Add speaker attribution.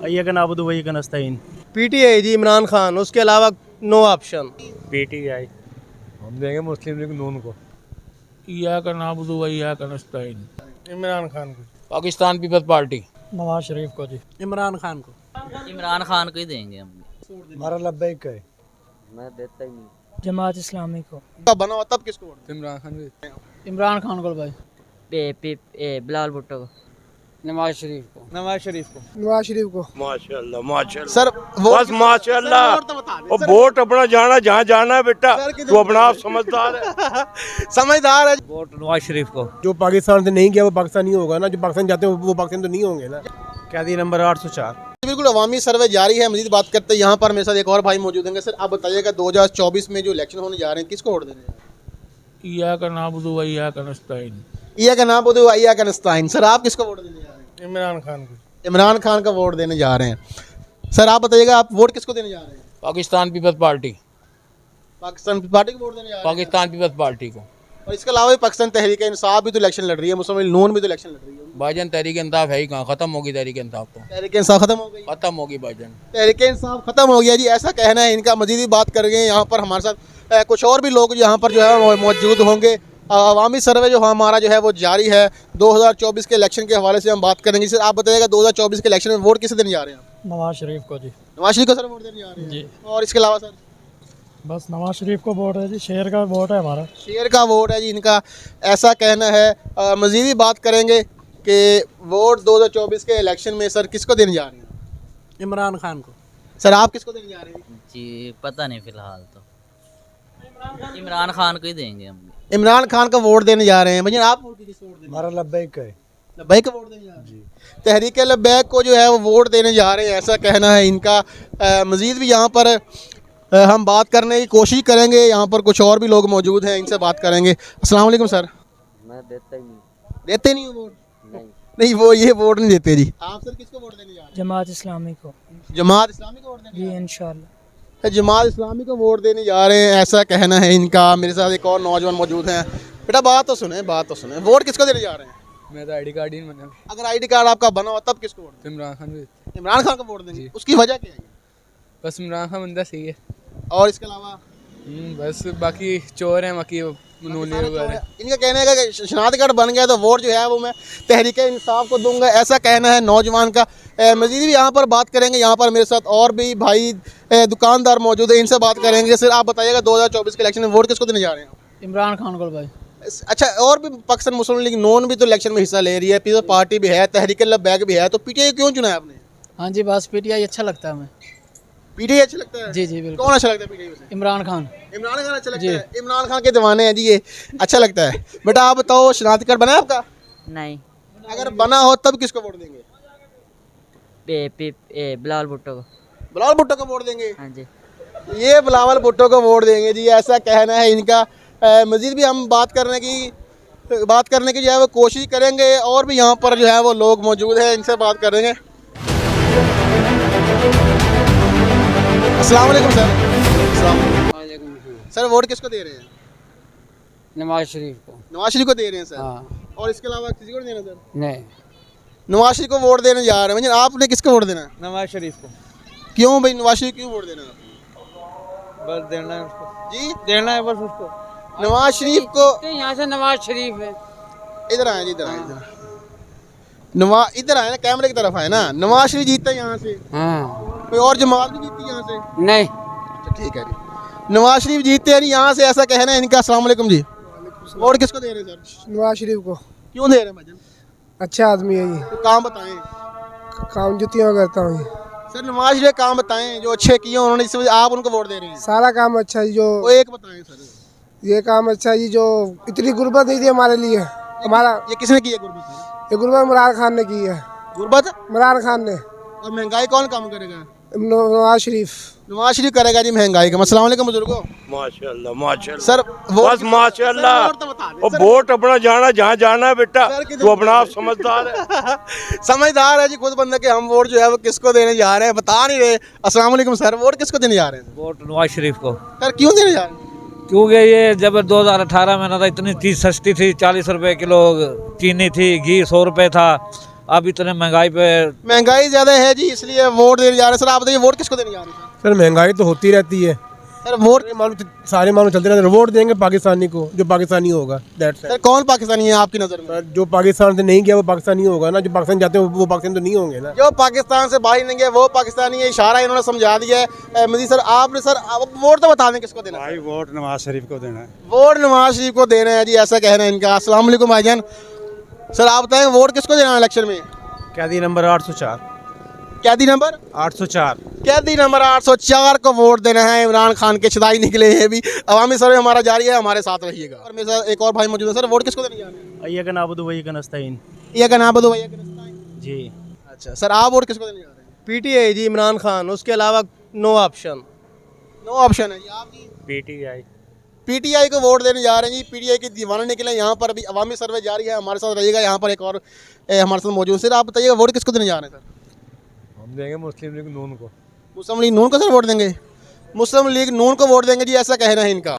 Speaker 1: अय्या नाबुदु व इय्याका नस्तईन।
Speaker 2: पीटीआई जी, इमरान खान, उसके अलावा नो ऑप्शन।
Speaker 1: पीटीआई।
Speaker 3: हम देंगे मुस्लिम लीग नून को।
Speaker 4: इय्याका नाबुदु व इय्याका नस्तईन।
Speaker 2: इमरान खान को।
Speaker 4: Pakistan peoples party.
Speaker 1: नवाज शरीफ को जी।
Speaker 2: इमरान खान को।
Speaker 5: इमरान खान को ही देंगे हम।
Speaker 3: हमारा लब्बैक है।
Speaker 5: मैं देता ही नहीं।
Speaker 6: जमात इस्लामी को।
Speaker 2: बना हो तब किसको वोट?
Speaker 3: इमरान खान भी।
Speaker 6: इमरान खान को भाई।
Speaker 5: बिलाल भुट्टो को।
Speaker 6: नवाज शरीफ को।
Speaker 2: नवाज शरीफ को।
Speaker 6: नवाज शरीफ को।
Speaker 7: माशाल्लाह माशाल्लाह
Speaker 2: सर
Speaker 7: बस माशाल्लाह। और वोट अपना जाना जहाँ जाना है बेटा, तू अपना आप समझदार है।
Speaker 2: समझदार है।
Speaker 4: वोट नवाज शरीफ को।
Speaker 3: जो पाकिस्तान से नहीं गया वो पाकिस्तानी होगा ना, जो पाकिस्तान जाते हैं वो पाकिस्तान तो नहीं होंगे ना।
Speaker 1: कैदी नंबर 804।
Speaker 2: बिल्कुल अवामी सर्वे जारी है। मजीद बात करते हैं, यहाँ पर मेरे साथ एक और भाई मौजूद हैं। सर आप बताइएगा 2024 में जो इलेक्शन होने जा रहे हैं किसको वोट देने?
Speaker 4: इय्याका नाबुदु व इय्याका नस्तईन।
Speaker 2: इया का नाम बोलो, इया का नस्ताइन। सर आप किसको वोट देने जा रहे हैं?
Speaker 3: इमरान खान को।
Speaker 2: इमरान खान का वोट देने जा रहे हैं। सर आप बताइएगा आप वोट किसको देने जा रहे हैं?
Speaker 4: Pakistan peoples party.
Speaker 2: Pakistan party को वोट देने जा रहे हैं?
Speaker 4: पाकिस्तान पीपल्स पार्टी को।
Speaker 2: और इसके अलावा भी पाकिस्तान तहरीक इंसाफ भी तो इलेक्शन लड़ रही है, मुस्लिम लीग नून भी तो इलेक्शन लड़ रही है।
Speaker 4: भाईजान तहरीक इंसाफ है ही कहाँ, खत्म होगी तहरीक इंसाफ तो।
Speaker 2: तहरीक इंसाफ खत्म हो गई।
Speaker 4: खत्म होगी भाईजान।
Speaker 2: तहरीक इंसाफ खत्म हो गया जी, ऐसा कहना है इनका। मजीद भी बात करेंगे यहाँ पर हमारे साथ कुछ और भी लोग यहाँ पर जो है वो मौजूद होंगे। अवामी सर्वे जो हमारा जो है वो जारी है 2024 के इलेक्शन के हवाले से हम बात करेंगे। सर आप बताइएगा 2024 के इलेक्शन में वोट किसे देने जा रहे हैं?
Speaker 1: नवाज शरीफ को जी।
Speaker 2: नवाज शरीफ को सर वोट देने जा रहे हैं
Speaker 1: जी।
Speaker 2: और इसके अलावा सर?
Speaker 1: बस नवाज शरीफ को वोट है जी, शेर का वोट है हमारा।
Speaker 2: शेर का वोट है जी इनका, ऐसा कहना है। मजीद भी बात करेंगे कि वोट 2024 के इलेक्शन में सर किसको देने जा रहे हैं?
Speaker 1: इमरान खान को।
Speaker 2: सर आप किसको देने जा रहे हैं?
Speaker 5: जी पता नहीं फिलहाल तो। इमरान खान को ही देंगे हम।
Speaker 2: इमरान खान का वोट देने जा रहे हैं। भैया आप वोट किसको वोट देने?
Speaker 3: हमारा लब्बैक है।
Speaker 2: लब्बैक का वोट देने जा रहे हैं जी। तहरीक लब्बैक को जो है वो वोट देने जा रहे हैं, ऐसा कहना है इनका। मजीद भी यहाँ पर हम बात करने की कोशिश करेंगे। यहाँ पर कुछ और भी लोग मौजूद हैं, इनसे बात करेंगे। अस्सलाम वालेकुम सर।
Speaker 5: मैं देता ही नहीं।
Speaker 2: देते नहीं हो वोट?
Speaker 5: नहीं।
Speaker 2: नहीं वो ये वोट नहीं देते जी। आप सर किसको वोट देने जा रहे हैं?
Speaker 6: जमात इस्लामी को।
Speaker 2: जमात इस्लामी को वोट देने?
Speaker 6: जी इंशाल्लाह।
Speaker 2: जमात इस्लामी को वोट देने जा रहे हैं, ऐसा कहना है इनका। मेरे साथ एक और नौजवान मौजूद हैं। बेटा बात तो सुने, बात तो सुने। वोट किसको देने जा रहे हैं?
Speaker 3: मैं तो आईडी कार्ड ही नहीं बना।
Speaker 2: अगर आईडी कार्ड आपका बना हो तब किसको वोट देंगे?
Speaker 3: इमरान खान भी।
Speaker 2: इमरान खान को वोट देंगे। उसकी वजह क्या है?
Speaker 3: बस इमरान खान बंदा सही है।
Speaker 2: और इसके अलावा
Speaker 3: बस बाकी चोर हैं, बाकी नूनी वगैरह।
Speaker 2: इनका कहना है कि शनाख्त बन गया तो वोट जो है वो मैं तहरीक इंसाफ को दूंगा, ऐसा कहना है नौजवान का। मजीद भी यहाँ पर बात करेंगे। यहाँ पर मेरे साथ और भी भाई दुकानदार मौजूद है, इनसे बात करेंगे। सर आप बताइएगा 2024 के इलेक्शन में वोट किसको देने जा रहे हैं?
Speaker 6: इमरान खान को भाई।
Speaker 2: अच्छा, और भी पाकिस्तान मुस्लिम लीग नून भी तो इलेक्शन में हिस्सा ले रही है, पीपल्स पार्टी भी है, तहरीक लब्बैक भी है, तो पीटीआई क्यों चुना है आपने?
Speaker 6: हाँ जी बस पीटीआई अच्छा लगता है हमें।
Speaker 2: पीटीआई अच्छा लगता है?
Speaker 6: जी जी बिल्कुल।
Speaker 2: कौन अच्छा लगता है पीटीआई में से?
Speaker 6: इमरान खान।
Speaker 2: इमरान खान अच्छा लगता है। इमरान खान के दीवाने हैं जी ये, अच्छा लगता है। बेटा आप बताओ शनाख्त कार्ड बना है आपका?
Speaker 5: नहीं।
Speaker 2: अगर बना हो तब किसको वोट देंगे?
Speaker 5: बिलाल भुट्टो को।
Speaker 2: बिलावल भुट्टो को वोट देंगे?
Speaker 5: हाँ जी।
Speaker 2: ये बिलावल भुट्टो को वोट देंगे जी, ऐसा कहना है इनका। मजीद भी हम बात करने की जो है वो कोशिश करेंगे। और भी यहाँ पर जो है वो लोग मौजूद हैं, इनसे बात करेंगे। अस्सलाम वालेकुम सर। सर वोट किसको दे रहे हैं?
Speaker 6: नवाज शरीफ को।
Speaker 2: नवाज शरीफ को दे रहे हैं सर।
Speaker 6: हाँ।
Speaker 2: और इसके अलावा किसी को नहीं देना सर?
Speaker 6: नहीं।
Speaker 2: नवाज शरीफ को वोट देने जा रहे हैं। भैया आपने किसको वोट देना है?
Speaker 6: नवाज शरीफ को।
Speaker 2: क्यों भाई नवाज शरीफ क्यों वोट देना है?
Speaker 6: बस देना है उसको।
Speaker 2: जी
Speaker 6: देना है बस उसको।
Speaker 2: नवाज शरीफ को।
Speaker 6: यहाँ से नवाज शरीफ है।
Speaker 2: इधर आए जी, इधर आए, इधर आए ना, कैमरे की तरफ आए ना। नवाज शरीफ जीतता है यहाँ से?
Speaker 6: हाँ।
Speaker 2: कोई और जमात भी जीतती है यहाँ से?
Speaker 6: नहीं।
Speaker 2: अच्छा ठीक है जी, नवाज शरीफ जीतते हैं यहाँ से, ऐसा कहना है इनका। अस्सलाम वालेकुम जी। वोट किसको दे रहे हैं सर?
Speaker 6: नवाज शरीफ को।
Speaker 2: क्यों दे रहे हैं भाईजान?
Speaker 6: अच्छा आदमी है ये।
Speaker 2: तो काम बताएं।
Speaker 6: काम जुतियाँ करता हूँ।
Speaker 2: सर नवाज शरीफ काम बताएं जो अच्छे किए उन्होंने, इस वजह आप उनको वोट दे रहे हैं।
Speaker 6: सारा काम अच्छा है जो।
Speaker 2: वो एक बताएं सर।
Speaker 6: ये काम अच्छा है जी जो इतनी गुर्बत नहीं थी हमारे लिए। हमारा
Speaker 2: ये किसने की है गुर्बत सर?
Speaker 6: ये गुर्बत इमरान खान ने की है।
Speaker 2: गुर्बत
Speaker 6: इमरान खान ने।
Speaker 2: और महंगाई कौन कम करेगा?
Speaker 6: नवाज शरीफ।
Speaker 2: नवाज शरीफ करेगा जी महंगाई का। अस्सलाम वालेकुम बुजुर्गो।
Speaker 7: माशाल्लाह माशाल्लाह
Speaker 2: सर
Speaker 7: बस माशाल्लाह। और वोट अपना जाना जहाँ जाना है बेटा, तू अपना आप समझदार है।
Speaker 2: समझदार है जी खुद बंदे के। हम वोट जो है वो किसको देने जा रहे हैं बता नहीं रहे। अस्सलाम वालेकुम सर, वोट किसको देने जा रहे हैं?
Speaker 4: वोट नवाज शरीफ को।
Speaker 2: सर क्यों देने जा रहे हैं?
Speaker 4: क्योंकि ये जब 2018 में ना था, इतनी चीज़ सस्ती थी, 40 रुपए किलो चीनी थी, घी 100 रुपए था। अब इतने महंगाई पे
Speaker 2: महंगाई ज़्यादा है जी, इसलिए वोट देने जा रहे हैं। सर आप बताइए वोट किसको देने जा रहे हैं
Speaker 3: सर महंगाई तो होती रहती है,
Speaker 2: सर? वोट
Speaker 3: सारे मालूम चलते रहते हैं। वोट देंगे पाकिस्तानी को, जो पाकिस्तानी होगा। दैट्स
Speaker 2: सर कौन पाकिस्तानी है आपकी नज़र में?
Speaker 3: सर जो पाकिस्तान से नहीं गया वो पाकिस्तानी होगा ना, जो पाकिस्तान जाते हैं वो पाकिस्तानी तो नहीं होंगे ना।
Speaker 2: जो पाकिस्तान से बाहर नहीं गए वो पाकिस्तानी है, इशारा इन्होंने समझा दिया है। मजीद सर आपने सर आप वोट तो बता दें किसको देना है?
Speaker 8: भाई वोट नवाज शरीफ को देना है।
Speaker 2: वोट नवाज शरीफ को देना है जी, ऐसा कहना है इनका। अस्सलाम वालेकुम भाईजान। सर आप बताएं वोट किसको देना है इलेक्शन में?
Speaker 8: कैदी नंबर 804।
Speaker 2: कैदी नंबर
Speaker 8: 804।
Speaker 2: कैदी नंबर 804 को वोट देना है। इमरान खान के छदाई निकले हैं भी। अवामी सर्वे हमारा जारी है, हमारे साथ रहिएगा। और मेरे साथ एक और भाई मौजूद है। सर वोट किसको देने जा रहे हैं?
Speaker 8: ये का नाबुद वही का नस्ताइन।
Speaker 2: ये का नाम बताओ भैया।
Speaker 8: जी।
Speaker 2: अच्छा सर आप वोट किसको देने जा रहे हैं?
Speaker 9: पीटीआई जी, इमरान खान, उसके अलावा नो ऑप्शन।
Speaker 2: नो ऑप्शन है जी। आप जी?
Speaker 8: पीटीआई।
Speaker 2: पीटीआई को वोट देने जा रहे हैं जी। पीटीआई के दीवाने निकले यहाँ पर। अभी अवामी सर्वे जारी है, हमारे साथ रहिएगा। यहाँ पर एक और हमारे साथ मौजूद। सर आप बताइएगा वोट किसको देने जा रहे हैं? सर
Speaker 3: हम देंगे मुस्लिम लीग नून को।
Speaker 2: मुस्लिम लीग नून को सर वोट देंगे? मुस्लिम लीग नून को वोट देंगे जी, ऐसा कहना है इनका।